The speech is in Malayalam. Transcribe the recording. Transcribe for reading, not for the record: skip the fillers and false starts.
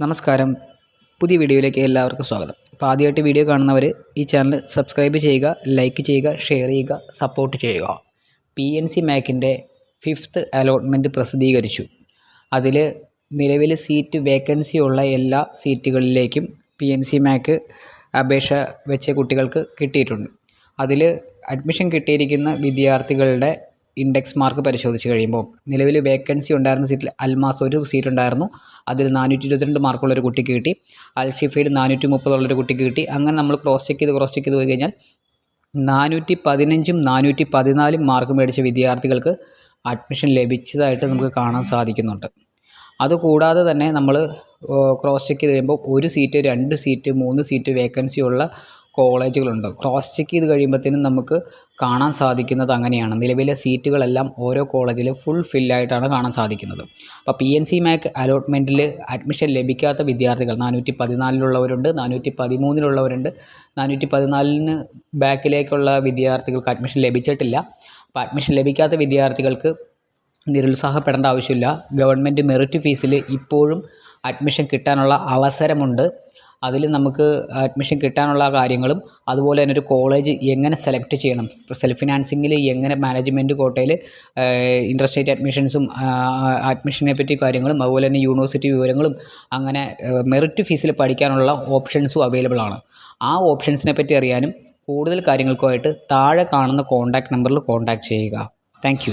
നമസ്കാരം, പുതിയ വീഡിയോയിലേക്ക് എല്ലാവർക്കും സ്വാഗതം. അപ്പോൾ ആദ്യമായിട്ട് വീഡിയോ കാണുന്നവർ ഈ ചാനൽ സബ്സ്ക്രൈബ് ചെയ്യുക, ലൈക്ക് ചെയ്യുക, ഷെയർ ചെയ്യുക, സപ്പോർട്ട് ചെയ്യുക. PNC MACൻ്റെ 5th അലോട്ട്മെൻറ്റ് പ്രസിദ്ധീകരിച്ചു. അതിൽ നിലവിൽ സീറ്റ് വേക്കൻസി ഉള്ള എല്ലാ സീറ്റുകളിലേക്കും PNC MAC അപേക്ഷ വെച്ച കുട്ടികൾക്ക് കിട്ടിയിട്ടുണ്ട്. അതിൽ അഡ്മിഷൻ കിട്ടിയിരിക്കുന്ന വിദ്യാർത്ഥികളുടെ ഇൻഡെക്സ് മാർക്ക് പരിശോധിച്ച് കഴിയുമ്പോൾ നിലവിൽ വേക്കൻസി ഉണ്ടായിരുന്ന സീറ്റിൽ അൽമാസ് ഒരു സീറ്റ് ഉണ്ടായിരുന്നു. അതിൽ 422 മാർക്കുള്ളൊരു കുട്ടിക്ക് കിട്ടി. അൽഷിഫയിൽ 430 ഉള്ളൊരു കുട്ടിക്ക് കിട്ടി. അങ്ങനെ നമ്മൾ ക്രോസ് ചെക്ക് ചെയ്ത് പോയി കഴിഞ്ഞാൽ 415ഉം 414 മാർക്ക് മേടിച്ച വിദ്യാർത്ഥികൾക്ക് അഡ്മിഷൻ ലഭിച്ചതായിട്ട് നമുക്ക് കാണാൻ സാധിക്കുന്നുണ്ട്. അതുകൂടാതെ തന്നെ നമ്മൾ ക്രോസ് ചെക്ക് ചെയ്ത് കഴിയുമ്പോൾ 1 സീറ്റ് 2 സീറ്റ് 3 സീറ്റ് വേക്കൻസി ഉള്ള കോളേജുകളുണ്ട്. ക്രോസ് ചെക്ക് ചെയ്ത് കഴിയുമ്പോഴത്തേനും നമുക്ക് കാണാൻ സാധിക്കുന്നത് അങ്ങനെയാണ്. നിലവിലെ സീറ്റുകളെല്ലാം ഓരോ കോളേജിലും ഫുൾ ഫില്ലായിട്ടാണ് കാണാൻ സാധിക്കുന്നത്. അപ്പോൾ PNC MAC അലോട്ട്മെൻറ്റിൽ അഡ്മിഷൻ ലഭിക്കാത്ത വിദ്യാർത്ഥികൾ 414-ലുള്ളവരുണ്ട്, 413-ലുള്ളവരുണ്ട്. 414-ന് ബാക്കിലേക്കുള്ള വിദ്യാർത്ഥികൾക്ക് അഡ്മിഷൻ ലഭിച്ചിട്ടില്ല. അപ്പോൾ അഡ്മിഷൻ ലഭിക്കാത്ത വിദ്യാർത്ഥികൾക്ക് നിരുത്സാഹപ്പെടേണ്ട ആവശ്യമില്ല. ഗവൺമെൻറ് മെറിറ്റ് ഫീസിൽ ഇപ്പോഴും അഡ്മിഷൻ കിട്ടാനുള്ള അവസരമുണ്ട്. അതിൽ നമുക്ക് അഡ്മിഷൻ കിട്ടാനുള്ള കാര്യങ്ങളും അതുപോലെ തന്നെ ഒരു കോളേജ് എങ്ങനെ സെലക്ട് ചെയ്യണം, സെൽഫ് ഫിനാൻസിങ്ങിൽ എങ്ങനെ മാനേജ്മെൻറ്റ് കോട്ടയിൽ ഇൻ്റർസ്റ്റേറ്റ് അഡ്മിഷൻസും അഡ്മിഷനെ പറ്റി കാര്യങ്ങളും അതുപോലെ തന്നെ യൂണിവേഴ്സിറ്റി വിവരങ്ങളും അങ്ങനെ മെറിറ്റ് ഫീസിൽ പഠിക്കാനുള്ള ഓപ്ഷൻസും അവൈലബിൾ ആണ്. ആ ഓപ്ഷൻസിനെ പറ്റി അറിയാനും കൂടുതൽ കാര്യങ്ങൾക്കുമായിട്ട് താഴെ കാണുന്ന കോൺടാക്റ്റ് നമ്പറിൽ കോൺടാക്റ്റ് ചെയ്യുക. താങ്ക്